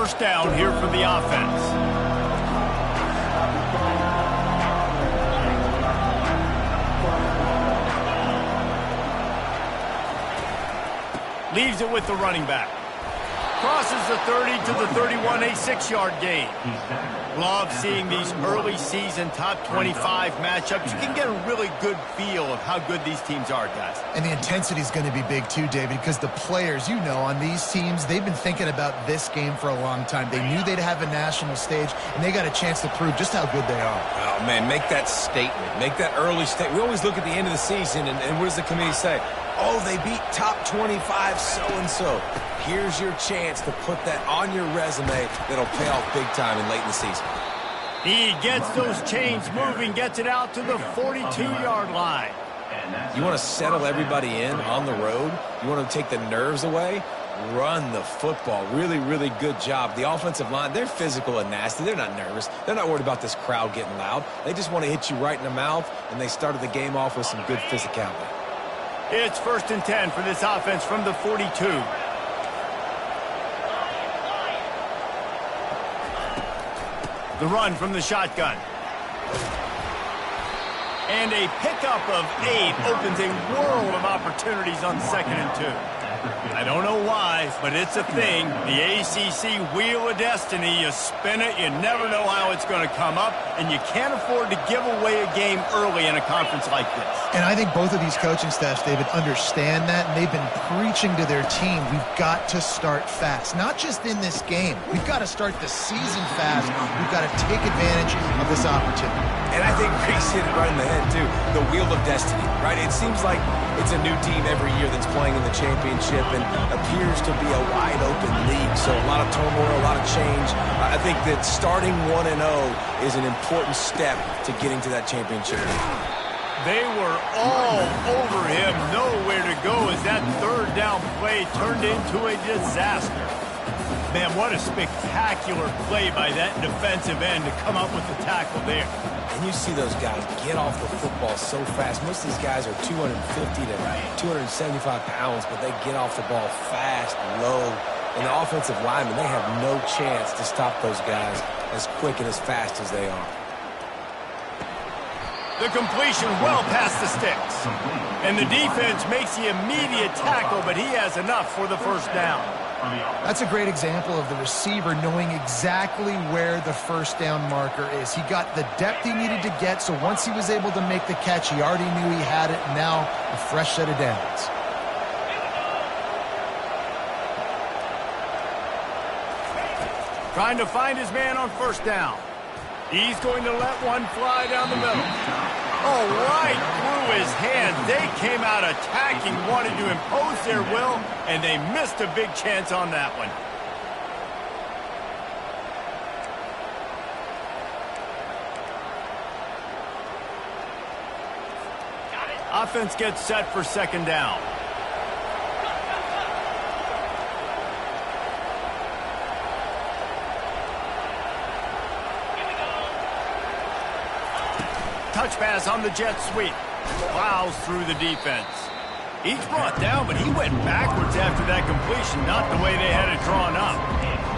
first down here for the offense. Leaves it with the running back. Crosses the 30 to the 31, a 6-yard gain. Love seeing these early season top 25 matchups. You can get a really good feel of how good these teams are, guys. And the intensity is going to be big too, David, because the players, you know, on these teams, they've been thinking about this game for a long time. They knew they'd have a national stage, and they got a chance to prove just how good they are. Oh, man, make that statement. Make that early statement. We always look at the end of the season, and what does the committee say? Oh, they beat top 25 so-and-so. Here's your chance to put that on your resume that'll pay off big time in late in the season. He gets those chains moving, gets it out to the 42-yard line. You want to settle everybody in on the road? You want to take the nerves away? Run the football. Really, really good job. The offensive line, they're physical and nasty. They're not nervous. They're not worried about this crowd getting loud. They just want to hit you right in the mouth, and they started the game off with some good physicality. It's 1st and 10 for this offense from the 42. The run from the shotgun. And a pickup of 8 opens a world of opportunities on 2nd and 2. I don't know why, but it's a thing. The ACC Wheel of Destiny, you spin it, you never know how it's going to come up, and you can't afford to give away a game early in a conference like this. And I think both of these coaching staffs, David, understand that, and they've been preaching to their team, we've got to start fast. Not just in this game. We've got to start the season fast. We've got to take advantage of this opportunity. And I think Reese hit it right in the head, too. The Wheel of Destiny, right? It seems like it's a new team every year that's playing in the championship and appears to be a wide-open league. So a lot of turmoil, a lot of change. I think that starting 1-0 is an important step to getting to that championship. They were all over him, nowhere to go as that 3rd down play turned into a disaster. Man, what a spectacular play by that defensive end to come up with the tackle there. And you see those guys get off the football so fast. Most of these guys are 250 to 275 pounds, but they get off the ball fast, low. And the offensive linemen, they have no chance to stop those guys as quick and as fast as they are. The completion well past the sticks. And the defense makes the immediate tackle, but he has enough for the 1st down. That's a great example of the receiver knowing exactly where the 1st down marker is. He got the depth he needed to get, so once he was able to make the catch, he already knew he had it. Now, a fresh set of downs. Trying to find his man on 1st down. He's going to let one fly down the middle. Oh, right through his hand. They came out attacking, wanted to impose their will, and they missed a big chance on that one. Offense gets set for 2nd down. Touch pass on the jet sweep. Plows through the defense. He's brought down, but he went backwards after that completion, not the way they had it drawn up.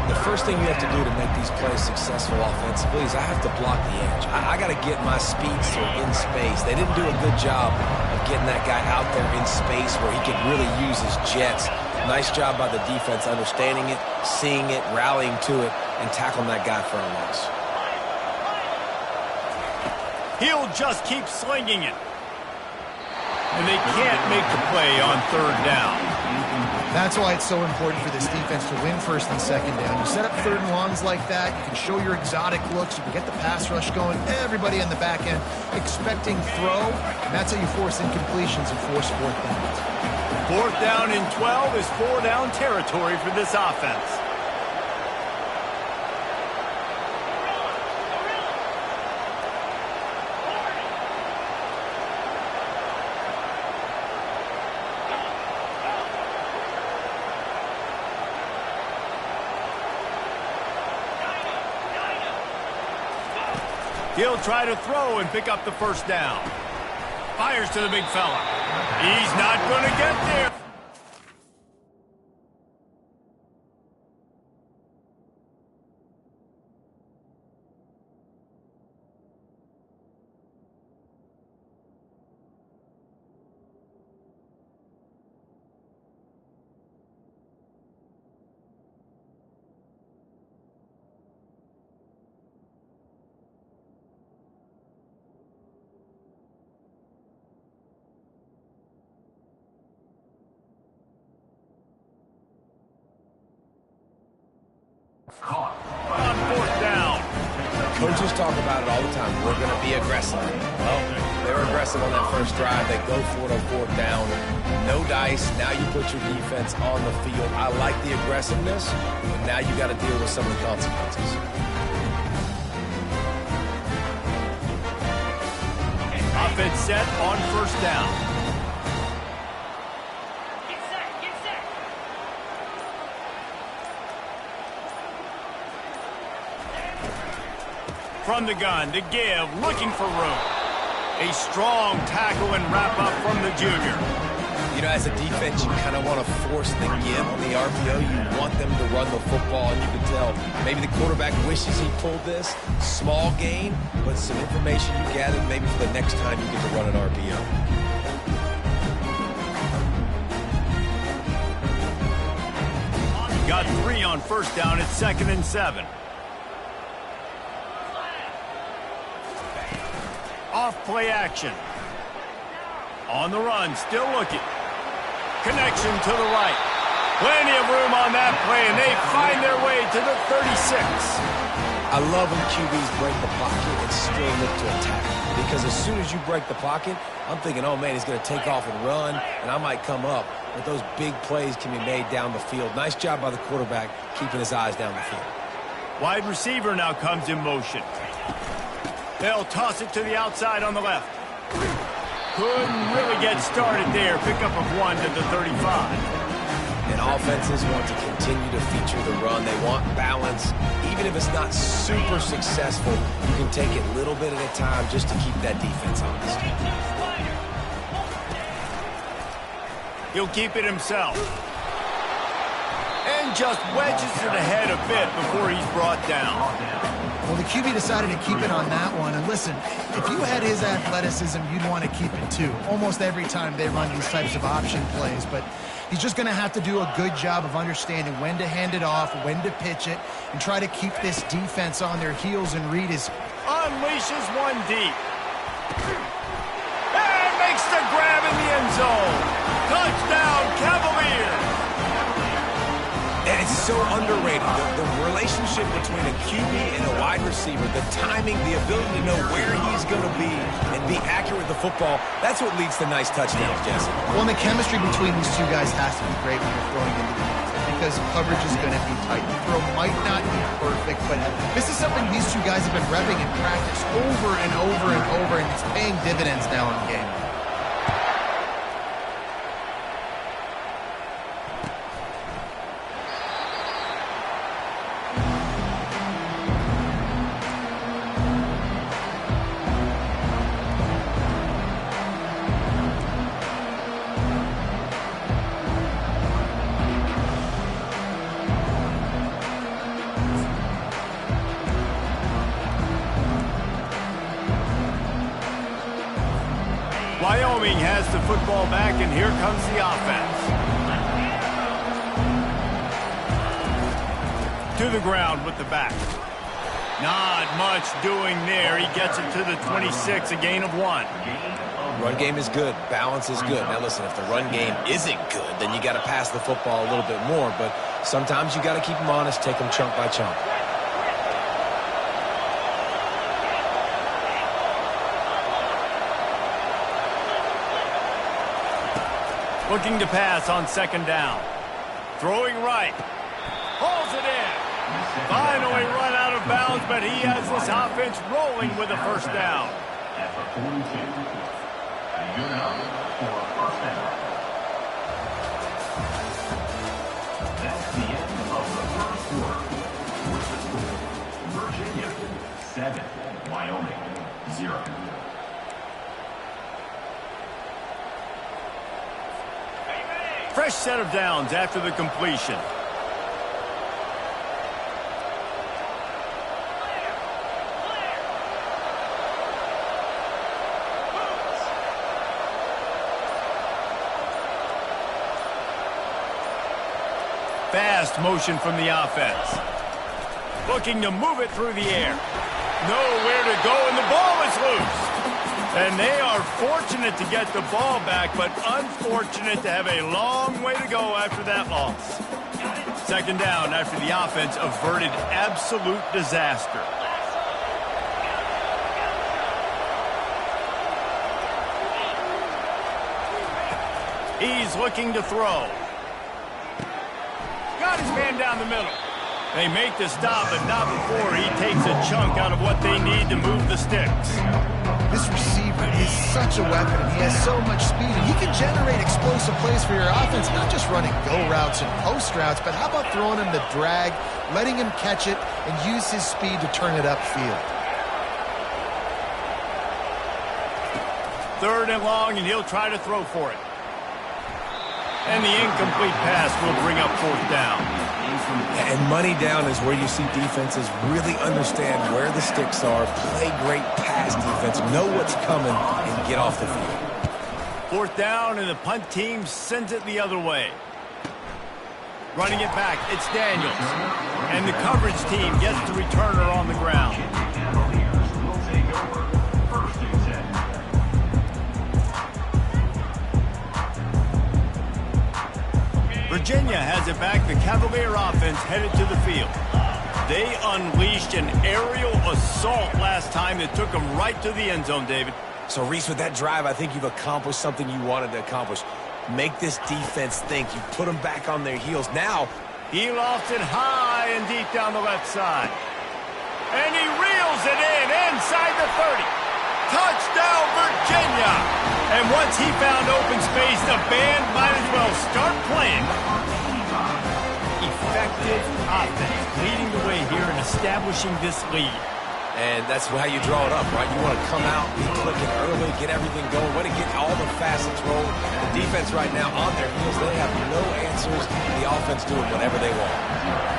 The first thing you have to do to make these plays successful offensively is I have to block the edge. I got to get my speedster in space. They didn't do a good job of getting that guy out there in space where he could really use his jets. Nice job by the defense understanding it, seeing it, rallying to it, and tackling that guy for a loss. He'll just keep slinging it. And they can't make the play on 3rd down. That's why it's so important for this defense to win 1st and 2nd down. You set up 3rd and longs like that, you can show your exotic looks, you can get the pass rush going, everybody on the back end expecting throw, and that's how you force incompletions and force 4th downs. 4th down and 12 is 4-down territory for this offense. He'll try to throw and pick up the 1st down. Fires to the big fella. He's not going to get there. Coaches talk about it all the time. We're going to be aggressive. Well, they were aggressive on that first drive. They go for it on fourth down. No dice. Now you put your defense on the field. I like the aggressiveness, but now you got to deal with some of the consequences. Offense set on first down. From the gun to give, looking for room. A strong tackle and wrap up from the junior. You know, as a defense, you kind of want to force the give on the RPO. You want them to run the football, and you can tell maybe the quarterback wishes he pulled this. Small gain, but some information you gathered maybe for the next time you get to run an RPO. Got 3 on first down. It's 2nd and 7. Off play action. On the run, still looking. Connection to the right. Plenty of room on that play, and they find their way to the 36. I love when QBs break the pocket and still look to attack. Because as soon as you break the pocket, I'm thinking, oh man, he's going to take off and run, and I might come up. But those big plays can be made down the field. Nice job by the quarterback keeping his eyes down the field. Wide receiver now comes in motion. They'll toss it to the outside on the left. Couldn't really get started there. Pickup of 1 to the 35. And offenses want to continue to feature the run. They want balance. Even if it's not super successful, you can take it little bit at a time just to keep that defense honest. He'll keep it himself. And just wedges it ahead a bit before he's brought down. Well, the QB decided to keep it on that one. And listen, if you had his athleticism, you'd want to keep it too. Almost every time they run these types of option plays. But he's just going to have to do a good job of understanding when to hand it off, when to pitch it, and try to keep this defense on their heels and read his... Unleashes one deep. And makes the grab in the end zone. Touchdown, Cavaliers. And it's so underrated. The relationship between a QB and a wide receiver, the timing, the ability to know where he's going to be and be accurate with the football, that's what leads to nice touchdowns, Jesse. Well, and the chemistry between these two guys has to be great when you're throwing into the defense because coverage is going to be tight. The throw might not be perfect, but this is something these two guys have been repping in practice over and over and over, and it's paying dividends now in the game. Wyoming has the football back, and here comes the offense. To the ground with the back. Not much doing there. He gets it to the 26, a gain of 1. Run game is good. Balance is good. Now, listen, if the run game isn't good, then you got to pass the football a little bit more. But sometimes you got to keep them honest, take them chunk by chunk. Looking to pass on 2nd down. Throwing right. Hauls it in. Finally run out of bounds, but he has this offense rolling with a first down. At the 42, you're up for first down. That's the end of the first quarter. With the score, Virginia 7, Wyoming 0. Fresh set of downs after the completion. Fast motion from the offense. Looking to move it through the air. Nowhere to go, and the ball is loose. And they are fortunate to get the ball back, but unfortunate to have a long way to go after that loss. 2nd down after the offense averted absolute disaster. He's looking to throw. Got his man down the middle. They make the stop, but not before he takes a chunk out of what they need to move the sticks. This receiver is such a weapon, and he has so much speed, and he can generate explosive plays for your offense, not just running go routes and post routes, but how about throwing him the drag, letting him catch it, and use his speed to turn it upfield. 3rd and long, and he'll try to throw for it. And the incomplete pass will bring up 4th down. And money down is where you see defenses really understand where the sticks are, play great pass defense, know what's coming, and get off the field. 4th down, and the punt team sends it the other way. Running it back, it's Daniels. And the coverage team gets the returner on the ground. Cavaliers will take over 1st and 10. Virginia has it back. The Cavalier offense headed to the field. They unleashed an aerial assault last time that took them right to the end zone, David. So, Reese, with that drive, I think you've accomplished something you wanted to accomplish. Make this defense think. You put them back on their heels. Now, he lofts it high and deep down the left side. And he reels it in inside the 30. Touchdown, Virginia! And once he found open space, the band might as well start playing. Effective offense leading the way here and establishing this lead. and that's how you draw it up, right? You want to come out, be clicking early, get everything going, want to get all the facets rolling. The defense right now on their heels, they have no answers. The offense doing whatever they want.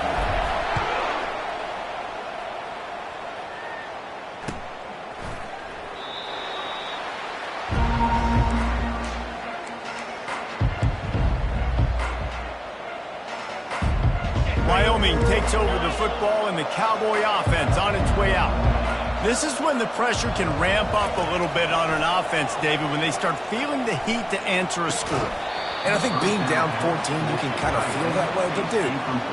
Wyoming takes over the football and the Cowboy offense on its way out. This is when the pressure can ramp up a little bit on an offense, David, when they start feeling the heat to answer a score. And I think being down 14, you can kind of feel that way. But, dude,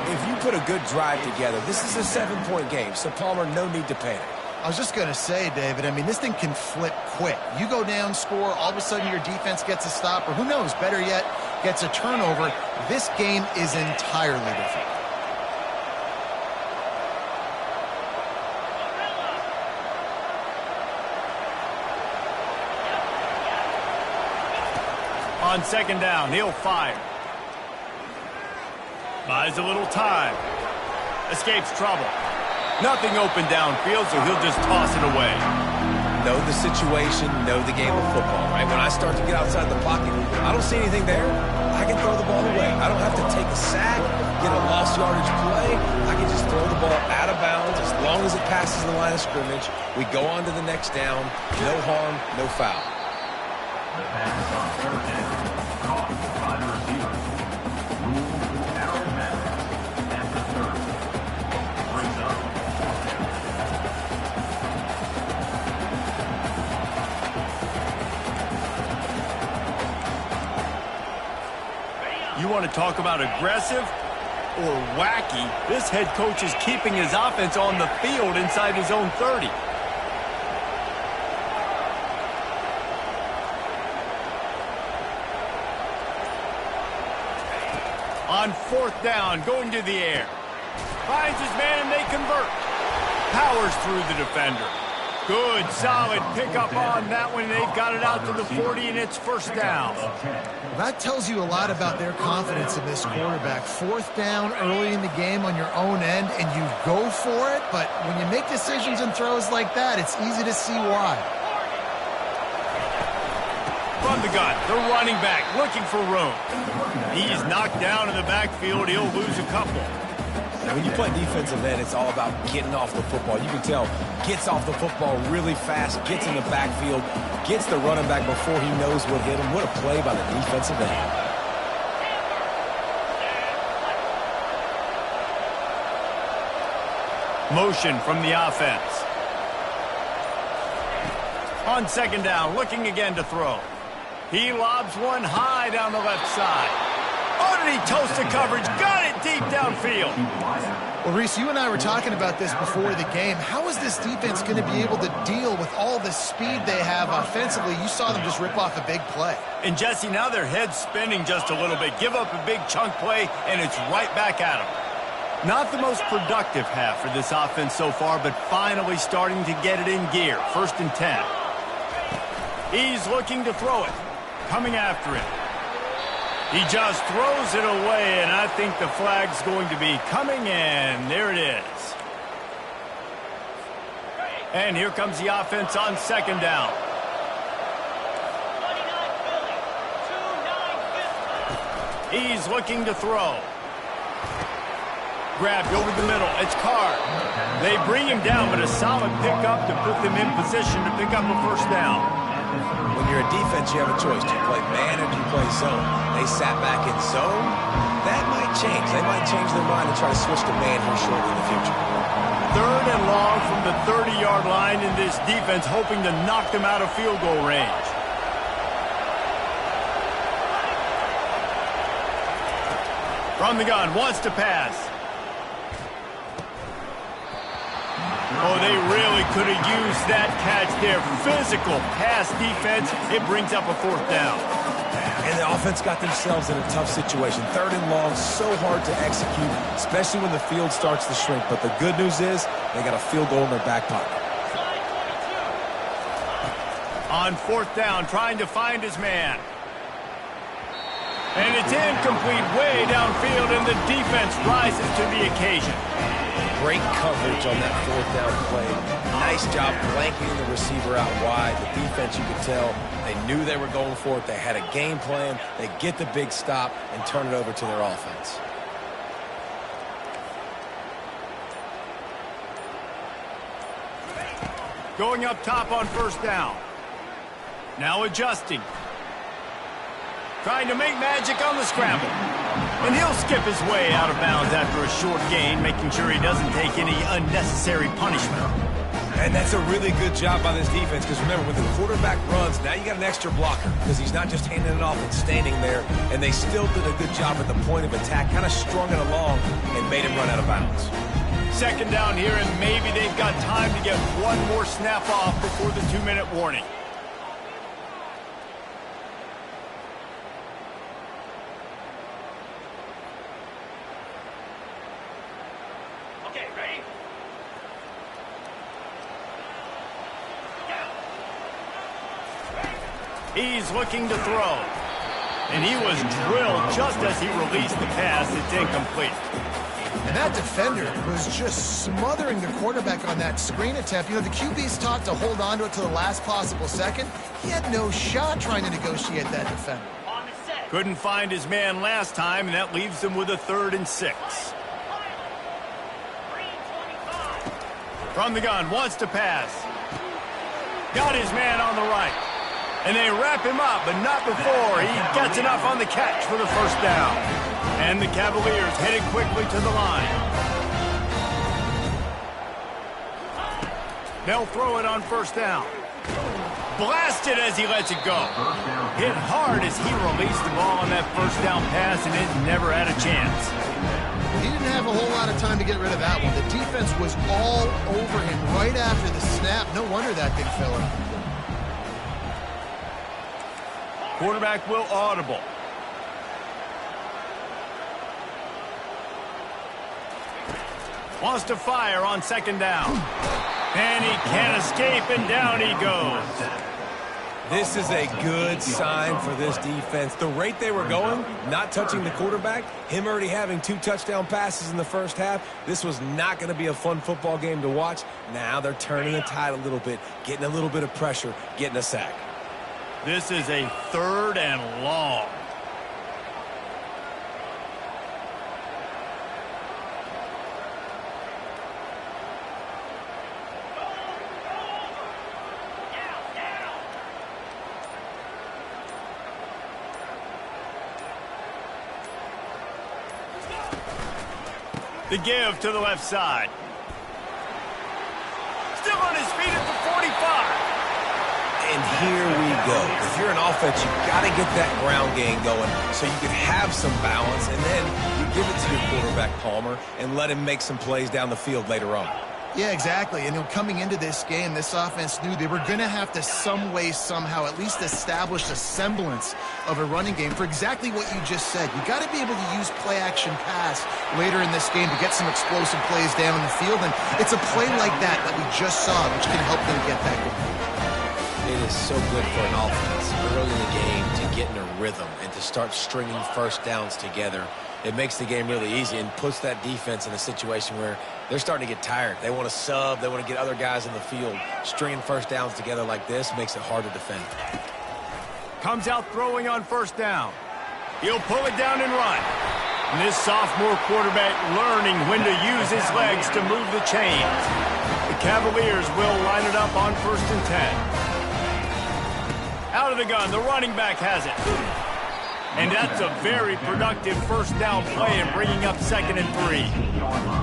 if you put a good drive together, this is a 7-point game. So, Palmer, no need to panic. I was just going to say, David, I mean, this thing can flip quick. You go down, score, all of a sudden your defense gets a stop, or who knows, better yet, gets a turnover. This game is entirely different. On second down, he'll fire. Buys a little time. Escapes trouble. Nothing open downfield, so he'll just toss it away. Know the situation, know the game of football, right? When I start to get outside the pocket, I don't see anything there, I can throw the ball away. I don't have to take a sack, get a lost yardage play. I can just throw the ball out of bounds as long as it passes the line of scrimmage. We go on to the next down. No harm, no foul. The pass on third down, caught by the receiver. Rule out of bounds at the 30. Brings up You want to talk about aggressive or wacky? This head coach is keeping his offense on the field inside his own 30. On fourth down, going to the air. Finds his man and they convert. Powers through the defender. Good, solid pickup on that one. They've got it out to the 40, and it's first down. That tells you a lot about their confidence in this quarterback. Fourth down early in the game on your own end, and you go for it. But when you make decisions and throws like that, it's easy to see why. From the gun, the running back looking for room. He's knocked down in the backfield. He'll lose a couple. When you play defensive end, it's all about getting off the football. You can tell, gets off the football really fast, gets in the backfield, gets the running back before he knows what hit him. What a play by the defensive end. Motion from the offense. On second down, looking again to throw. He lobs one high down the left side. Oh, did he toast the coverage? Got it deep downfield. Well, Reese, you and I were talking about this before the game. How is this defense going to be able to deal with all the speed they have offensively? You saw them just rip off a big play. And, Jesse, now their head's spinning just a little bit. Give up a big chunk play, and it's right back at them. Not the most productive half for this offense so far, but finally starting to get it in gear. 1st and 10. He's looking to throw it. Coming after it. He just throws it away, and I think the flag's going to be coming in. There it is. And here comes the offense on 2nd down. He's looking to throw. Grabbed over the middle. It's Carr. They bring him down, but a solid pickup to put them in position to pick up a 1st down. When you're a defense, you have a choice. Do you play man or do you play zone? They sat back in zone. That might change. They might change their mind and try to switch to man here shortly in the future. 3rd and long from the 30-yard line in this defense, hoping to knock them out of field goal range. From the gun, wants to pass. Oh, they really could have used that catch there. Physical pass defense. It brings up a 4th down. And the offense got themselves in a tough situation. 3rd and long, so hard to execute, especially when the field starts to shrink. But the good news is they got a field goal in their back pocket. On 4th down, trying to find his man. And it's incomplete way downfield, and the defense rises to the occasion. Great coverage on that 4th down play. Nice job blanking the receiver out wide. The defense, you could tell, they knew they were going for it. They had a game plan. They get the big stop and turn it over to their offense. Going up top on 1st down. Now adjusting. Trying to make magic on the scramble. And he'll skip his way out of bounds after a short gain, making sure he doesn't take any unnecessary punishment. And that's a really good job by this defense, because remember, when the quarterback runs, now you got an extra blocker, because he's not just handing it off and standing there, and they still did a good job at the point of attack, kind of strung it along and made him run out of bounds. 2nd down here, and maybe they've got time to get one more snap off before the 2-minute warning. He's looking to throw. And he was drilled just as he released the pass. It's incomplete. And that defender was just smothering the quarterback on that screen attempt. You know, the QB's taught to hold on to it to the last possible second. He had no shot trying to negotiate that defender. Couldn't find his man last time, and that leaves them with a 3rd and 6. From the gun, wants to pass. Got his man on the right. And they wrap him up, but not before he gets enough on the catch for the 1st down. And the Cavaliers headed quickly to the line. They'll throw it on 1st down. Blasted as he lets it go. Hit hard as he released the ball on that 1st down pass, and it never had a chance. He didn't have a whole lot of time to get rid of that one. The defense was all over him right after the snap. No wonder that thing fell in. Quarterback will audible. Wants to fire on 2nd down. And he can't escape, and down he goes. This is a good sign for this defense. The rate they were going, not touching the quarterback, him already having 2 touchdown passes in the 1st half, this was not going to be a fun football game to watch. Now they're turning the tide a little bit, getting a little bit of pressure, getting a sack. This is a 3rd and long. The give to the left side. Still on his feet at the 45. And here we go. If you're an offense, you've got to get that ground game going so you can have some balance, and then you give it to your quarterback, Palmer, and let him make some plays down the field later on. Yeah, exactly. And coming into this game, this offense knew they were going to have to some way, somehow, at least establish a semblance of a running game for exactly what you just said. You got to be able to use play-action pass later in this game to get some explosive plays down the field. And it's a play like that we just saw, which can help them get that going. It is so good for an offense early in the game to get in a rhythm and to start stringing first downs together. It makes the game really easy and puts that defense in a situation where they're starting to get tired. They want to sub. They want to get other guys in the field. Stringing first downs together like this makes it hard to defend. Comes out throwing on first down. He'll pull it down and run. And this sophomore quarterback learning when to use his legs to move the chains. The Cavaliers will line it up on 1st and 10. Out of the gun, the running back has it. And that's a very productive first down play and bringing up 2nd and 3.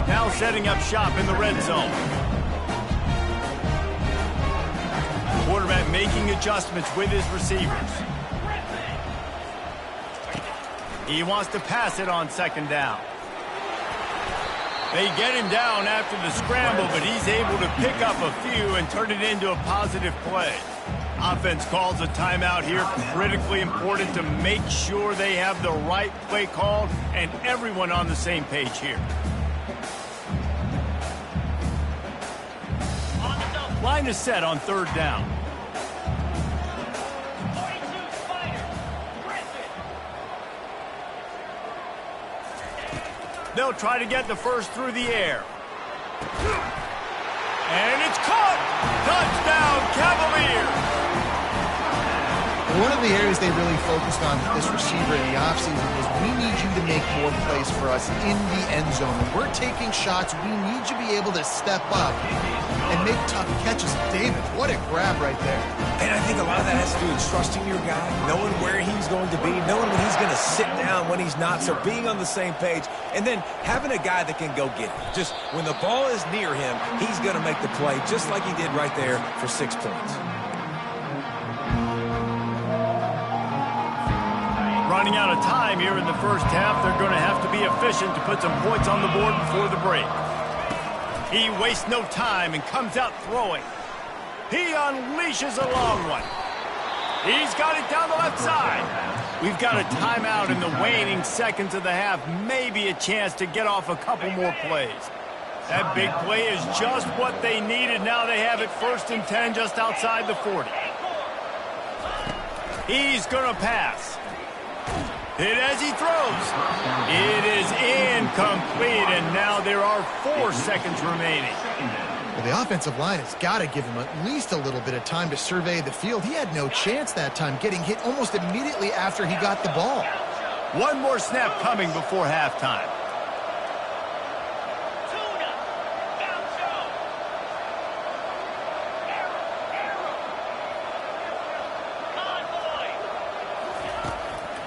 Now setting up shop in the red zone. Quarterback making adjustments with his receivers. He wants to pass it on 2nd down. They get him down after the scramble, but he's able to pick up a few and turn it into a positive play. Offense calls a timeout here. Critically important to make sure they have the right play called and everyone on the same page here. Line is set on 3rd down. They'll try to get the first through the air. And it's caught! Touchdown, Cavaliers! One of the areas they really focused on with this receiver in the offseason was we need you to make more plays for us in the end zone. When we're taking shots, we need you to be able to step up and make tough catches. David, what a grab right there. And I think a lot of that has to do with trusting your guy, knowing where he's going to be, knowing when he's going to sit down, when he's not, so being on the same page, and then having a guy that can go get it. Just when the ball is near him, he's going to make the play just like he did right there for 6 points. Running out of time here in the first half. They're going to have to be efficient to put some points on the board before the break. He wastes no time and comes out throwing. He unleashes a long one. He's got it down the left side. We've got a timeout in the waning seconds of the half. Maybe a chance to get off a couple more plays. That big play is just what they needed. Now they have it 1st and 10 just outside the 40. He's going to pass. Hit as he throws. It is incomplete, and now there are 4 seconds remaining. Well, the offensive line has got to give him at least a little bit of time to survey the field. He had no chance that time, getting hit almost immediately after he got the ball. One more snap coming before halftime.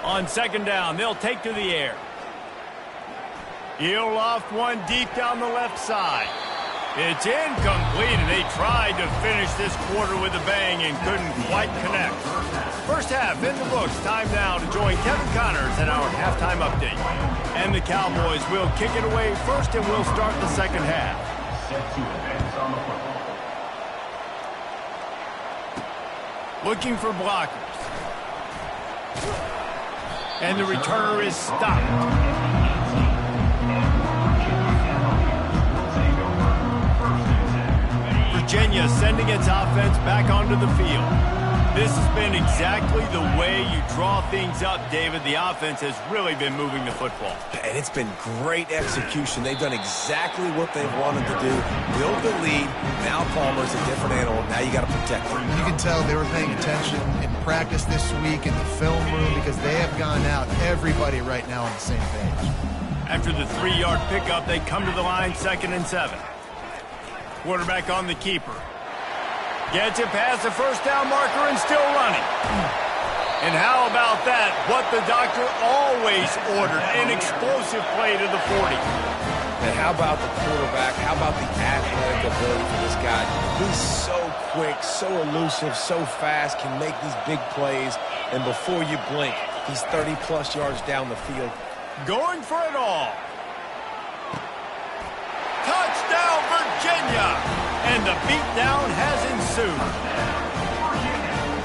On 2nd down, they'll take to the air. He'll loft one deep down the left side. It's incomplete, and they tried to finish this quarter with a bang and couldn't quite connect. First half in the books. Time now to join Kevin Connors in our halftime update. And the Cowboys will kick it away first, and we'll start the second half. Looking for blockers. And the returner is stopped. Virginia sending its offense back onto the field. This has been exactly the way you draw things up, David. The offense has really been moving the football. And it's been great execution. They've done exactly what they've wanted to do. Build the lead. Now Palmer's a different animal. Now you got to protect him. You can tell they were paying attention in practice this week in the film room because they have gone out, everybody right now on the same page. After the 3-yard pickup, they come to the line 2nd and 7. Quarterback on the keeper. Gets it past the first down marker and still running. And how about that? What the doctor always ordered, an explosive play to the 40. And how about the quarterback? How about the athletic ability for this guy? He's so quick, so elusive, so fast, can make these big plays. And before you blink, he's 30-plus yards down the field. Going for it all. Touchdown, Virginia! And the beatdown has ensued.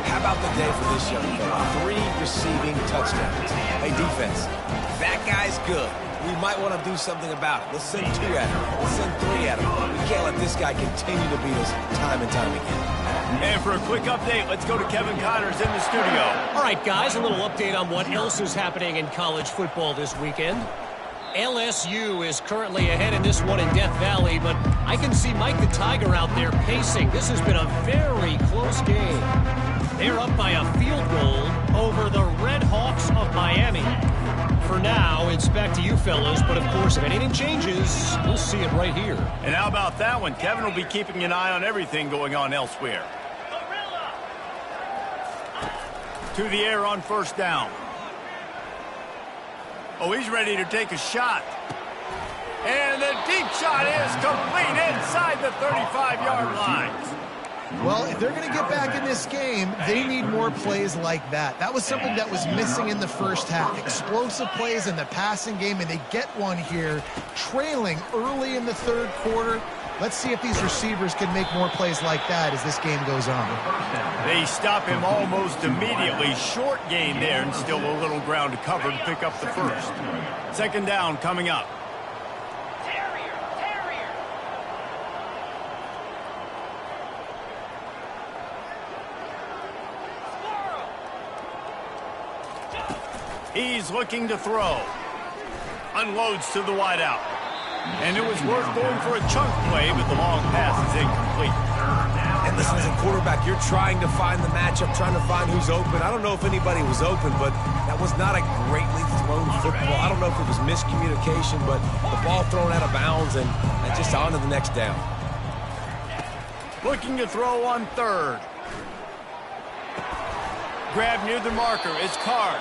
How about the day for this young fella? 3 receiving touchdowns. Hey, defense, that guy's good. We might want to do something about it. Let's send 2 at him. Let's send 3 at him. We can't let this guy continue to beat us time and time again. And for a quick update, let's go to Kevin Connors in the studio. All right, guys, a little update on what else is happening in college football this weekend. LSU is currently ahead in this one in Death Valley, but I can see Mike the Tiger out there pacing. This has been a very close game. They're up by a field goal over the Red Hawks of Miami. For now, it's back to you fellas, but of course, if anything changes, we'll see it right here. And how about that one? Kevin will be keeping an eye on everything going on elsewhere. To the air on first down. Oh, he's ready to take a shot. And the deep shot is complete inside the 35-yard line. Well, if they're going to get back in this game, they need more plays like that. That was something that was missing in the first half. Explosive plays in the passing game, and they get one here, trailing early in the third quarter. Let's see if these receivers can make more plays like that as this game goes on. They stop him almost immediately. Short gain there, and still a little ground to cover to pick up the first. Second down coming up. He's looking to throw. Unloads to the wideout. And it was worth going for a chunk play, but the long pass is incomplete. And listen, as a quarterback, you're trying to find the matchup, trying to find who's open. I don't know if anybody was open, but that was not a greatly thrown football. I don't know if it was miscommunication, but the ball thrown out of bounds and just on to the next down. Looking to throw on third. Grab near the marker. It's Card.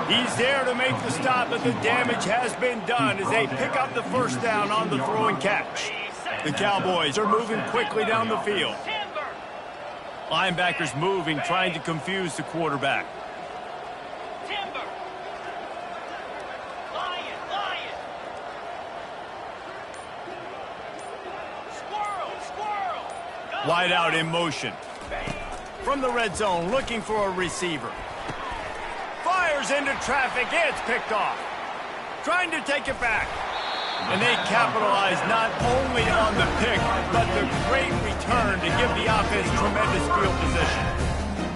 He's there to make the stop, but the damage has been done as they pick up the first down on the throw and catch. The Cowboys are moving quickly down the field. Linebackers moving, trying to confuse the quarterback. Wide out in motion. From the red zone, looking for a receiver. Fires into traffic. It's picked off. Trying to take it back. And they capitalize not only on the pick, but the great return to give the offense tremendous field position.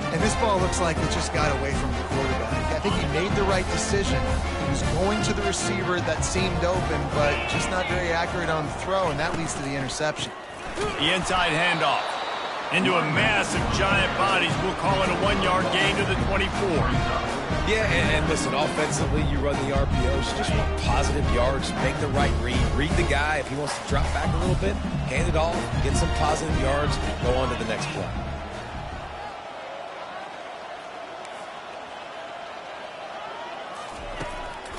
And this ball looks like it just got away from the quarterback. I think he made the right decision. He was going to the receiver that seemed open, but just not very accurate on the throw, and that leads to the interception. The inside handoff. Into a mass of giant bodies. We'll call it a 1-yard gain to the 24. Yeah, and listen, offensively, you run the RPOs. You just want positive yards, make the right read the guy. If he wants to drop back a little bit, hand it off, get some positive yards, go on to the next play.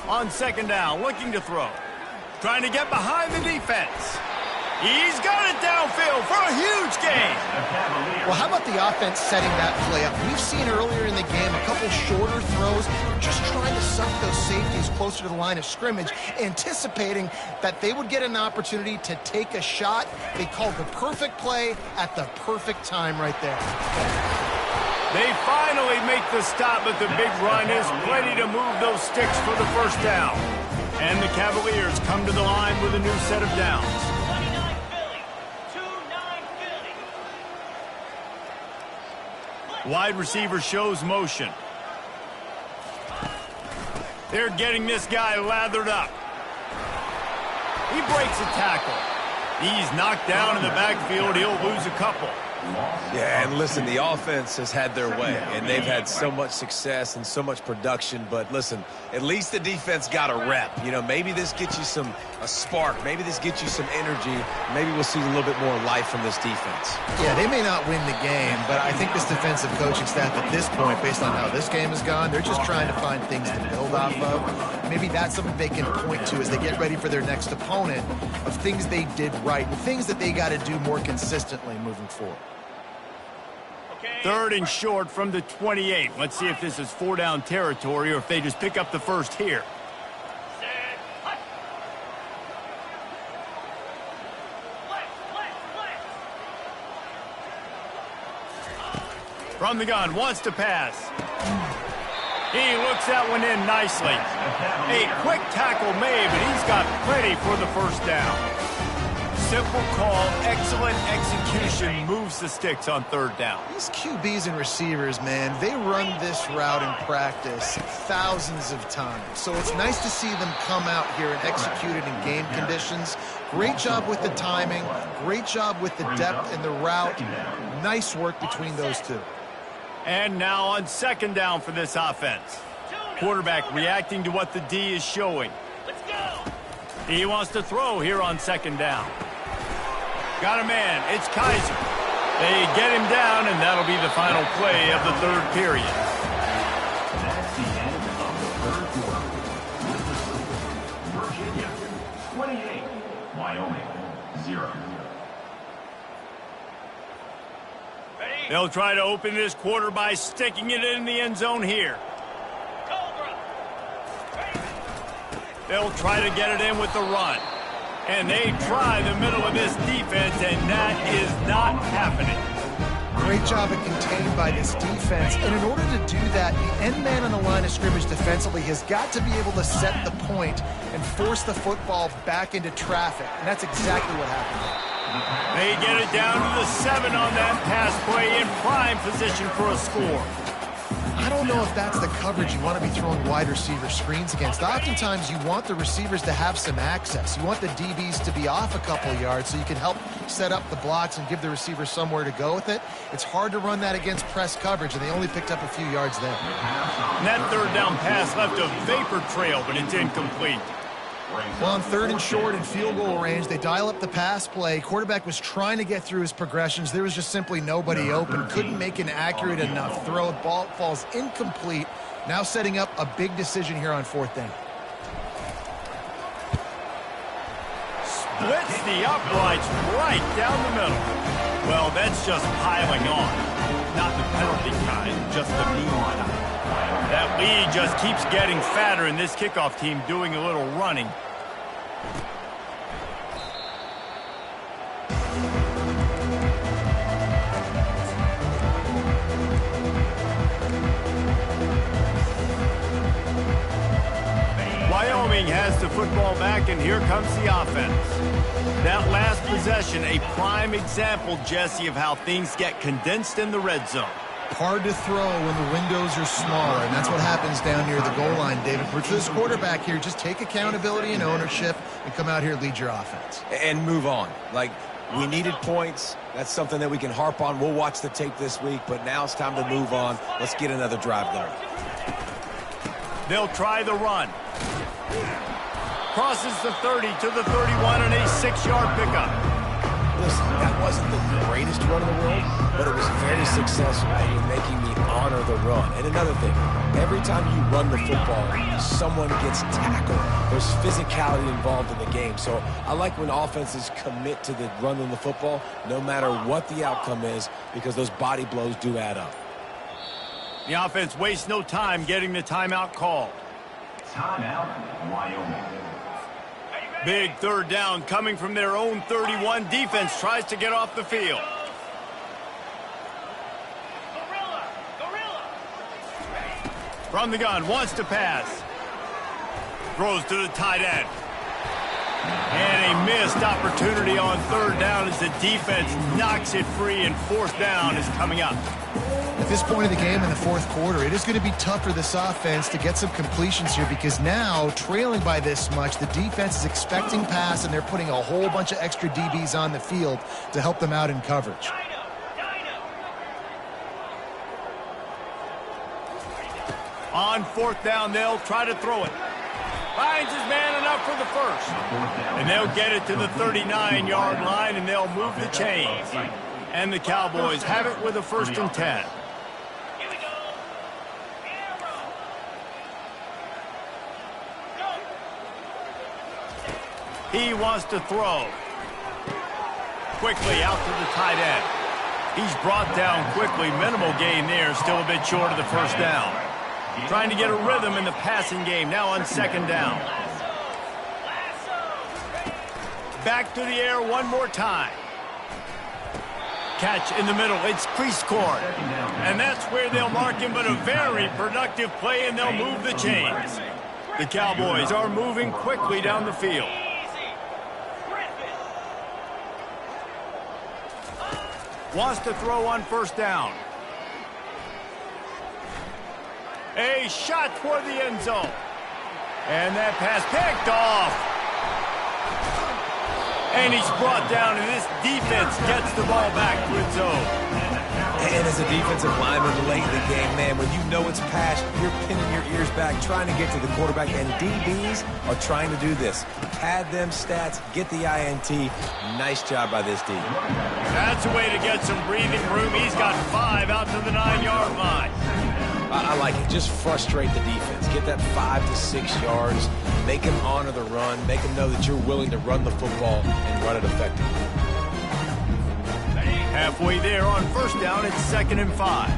On second down, looking to throw. Trying to get behind the defense. He's got it downfield for a huge gain. Well, how about the offense setting that play up? We've seen earlier in the game a couple shorter throws, just trying to suck those safeties closer to the line of scrimmage, anticipating that they would get an opportunity to take a shot. They called the perfect play at the perfect time right there. They finally make the stop, but the big run is plenty to move those sticks for the first down. And the Cavaliers come to the line with a new set of downs. Wide receiver shows motion. They're getting this guy lathered up. He breaks a tackle. He's knocked down in the backfield. He'll lose a couple. Yeah, and listen, the offense has had their way, and they've had so much success and so much production. But listen, at least the defense got a rep. You know, maybe this gets you a spark. Maybe this gets you some energy. Maybe we'll see a little bit more life from this defense. Yeah, they may not win the game, but I think this defensive coaching staff at this point, based on how this game has gone, they're just trying to find things to build off of. Maybe that's something they can point to as they get ready for their next opponent of things they did right and things that they got to do more consistently moving forward. 3rd and short from the 28. Let's see if this is 4-down territory or if they just pick up the first here. From the gun, wants to pass. He looks that one in nicely. A quick tackle made, but he's got plenty for the first down. Simple call, excellent execution, moves the sticks on 3rd down. These QBs and receivers, man, they run this route in practice thousands of times. So it's nice to see them come out here and execute it in game conditions. Great job with the timing, great job with the depth and the route. Nice work between those two. And now on 2nd down for this offense. Quarterback reacting to what the D is showing. Let's go. He wants to throw here on 2nd down. Got a man. It's Kaiser. They get him down, and that'll be the final play of the 3rd period. That's the end of the 3rd quarter. Virginia, 28. Wyoming, 0. They'll try to open this quarter by sticking it in the end zone here. They'll try to get it in with the run. And they try the middle of this defense, and that is not happening. Great job at contained by this defense. And in order to do that, the end man on the line of scrimmage defensively has got to be able to set the point and force the football back into traffic. And that's exactly what happened. They get it down to the 7 on that pass play in prime position for a score. I don't know if that's the coverage you want to be throwing wide receiver screens against. Oftentimes, you want the receivers to have some access. You want the DBs to be off a couple of yards so you can help set up the blocks and give the receivers somewhere to go with it. It's hard to run that against press coverage, and they only picked up a few yards there. And that 3rd down pass left a vapor trail, but it's incomplete. Well, on 3rd and short and field goal range, they dial up the pass play. Quarterback was trying to get through his progressions. There was just simply nobody open. Couldn't make an accurate enough throw. Ball falls incomplete. Now setting up a big decision here on 4th down. Splits the uprights right down the middle. Well, that's just piling on. Not the penalty kind, just the mean kind. That lead just keeps getting fatter, and this kickoff team doing a little running. Wyoming has the football back, and here comes the offense. That last possession, a prime example, Jesse, of how things get condensed in the red zone. Hard to throw when the windows are smaller, and that's what happens down near the goal line, David. For this quarterback here, just take accountability and ownership and come out here and lead your offense. And move on. Like, we needed points. That's something that we can harp on. We'll watch the tape this week, but now it's time to move on. Let's get another drive going. They'll try the run. Crosses the 30 to the 31 and a 6-yard pickup. Listen, that wasn't the greatest run in the world, but it was very successful, and you're making me honor the run. And another thing, every time you run the football, someone gets tackled. There's physicality involved in the game. So I like when offenses commit to the running the football, no matter what the outcome is, because those body blows do add up. The offense wastes no time getting the timeout called. Timeout, Wyoming. Big 3rd down coming from their own 31. Defense tries to get off the field. From the gun, wants to pass. Throws to the tight end. And a missed opportunity on 3rd down as the defense knocks it free, and 4th down is coming up. At this point of the game in the 4th quarter, it is going to be tough for this offense to get some completions here because now, trailing by this much, the defense is expecting pass, and they're putting a whole bunch of extra DBs on the field to help them out in coverage. On fourth down, they'll try to throw it. Finds his man enough for the first. And they'll get it to the 39-yard line, and they'll move the chains. And the Cowboys have it with a 1st and 10. He wants to throw. Quickly out to the tight end. He's brought down quickly. Minimal gain there. Still a bit short of the 1st down. Trying to get a rhythm in the passing game. Now on 2nd down. Back to the air one more time. Catch in the middle. It's crease court. And that's where they'll mark him, but a very productive play, and they'll move the chains. The Cowboys are moving quickly down the field. Wants to throw on 1st down. A shot toward the end zone. And that pass picked off. And he's brought down, and this defense gets the ball back to its own. And as a defensive lineman late in the game, man, when you know it's passed, you're pinning your ears back, trying to get to the quarterback, and DBs are trying to do this. Pad them stats, get the INT. Nice job by this D. That's a way to get some breathing room. He's got 5 out to the 9-yard line. I like it. Just frustrate the defense. Get that 5 to 6 yards. Make them honor the run. Make them know that you're willing to run the football and run it effectively. Halfway there on 1st down, it's 2nd and 5.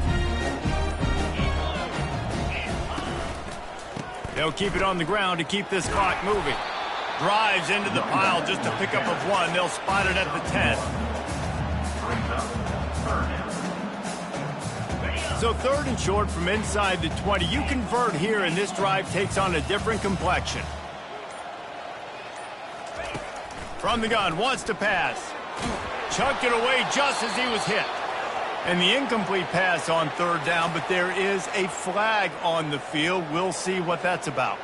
They'll keep it on the ground to keep this clock moving. Drives into the pile just a pickup of 1. They'll spot it at the 10. So 3rd and short from inside the 20. You convert here, and this drive takes on a different complexion. From the gun, wants to pass. Chucked it away just as he was hit. And the incomplete pass on 3rd down, but there is a flag on the field. We'll see what that's about.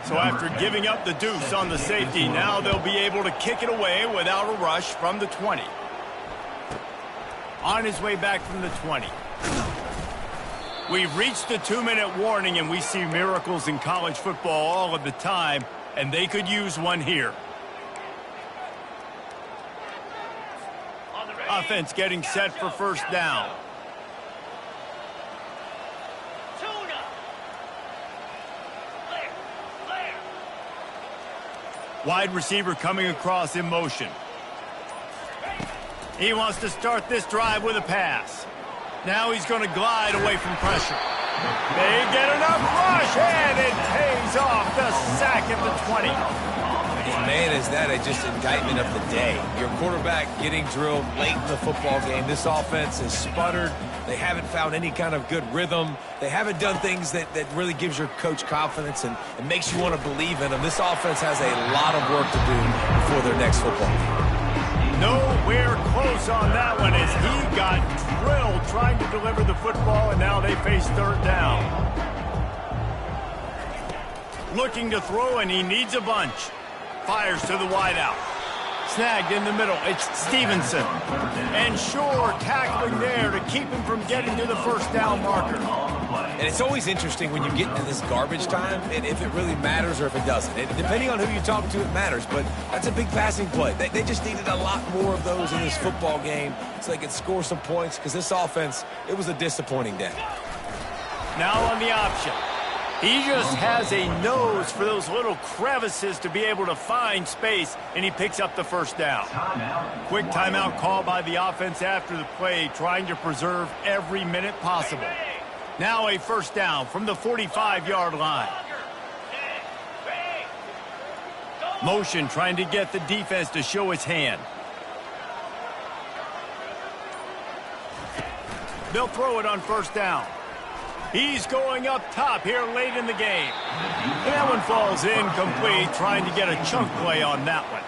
So after giving up the deuce on the safety, now they'll be able to kick it away without a rush from the 20. On his way back from the 20. We've reached the 2-minute warning, and we see miracles in college football all of the time, and they could use one here. Offense getting set for 1st down. Wide receiver coming across in motion. He wants to start this drive with a pass. Now he's going to glide away from pressure. They get enough rush, and it pays off the sack at the 20. Man, is that just indictment of the day. Your quarterback getting drilled late in the football game. This offense has sputtered. They haven't found any kind of good rhythm. They haven't done things that really gives your coach confidence and makes you want to believe in them. This offense has a lot of work to do before their next football game. Nowhere close on that one as he got drilled trying to deliver the football, and now they face 3rd down. Looking to throw, and he needs a bunch. Fires to the wideout. Snagged in the middle. It's Stevenson. And Shore tackling there to keep him from getting to the 1st down marker. And it's always interesting when you get into this garbage time, and if it really matters or if it doesn't. Depending on who you talk to, it matters, but that's a big passing play. They just needed a lot more of those in this football game so they could score some points, because this offense, it was a disappointing day. Now on the option. He just has a nose for those little crevices to be able to find space, and he picks up the 1st down. Quick timeout call by the offense after the play, trying to preserve every minute possible. Now a 1st down from the 45-yard line. Motion trying to get the defense to show its hand. They'll throw it on 1st down. He's going up top here late in the game. And that one falls incomplete, trying to get a chunk play on that one.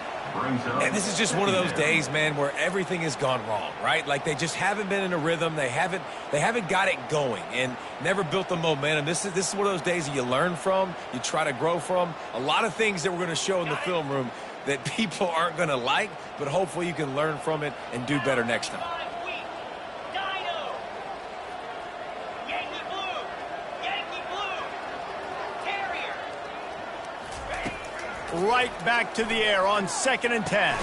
And this is just one of those days, man, where everything has gone wrong, right? Like they just haven't been in a rhythm. They haven't got it going and never built the momentum. This is one of those days that you learn from, you try to grow from. A lot of things that we're going to show in the film room that people aren't going to like, but hopefully you can learn from it and do better next time. right back to the air on 2nd and 10.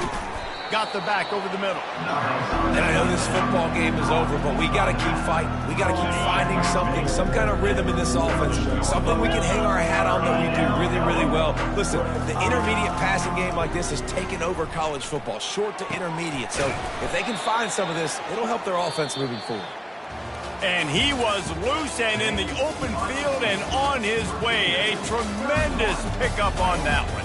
Got the back over the middle. And I know this football game is over, but we got to keep fighting. We got to keep finding something, some kind of rhythm in this offense, something we can hang our hat on that we do really, really well. Listen, the intermediate passing game like this has taken over college football, short to intermediate. So if they can find some of this, it'll help their offense moving forward. And he was loose and in the open field and on his way. A tremendous pickup on that one.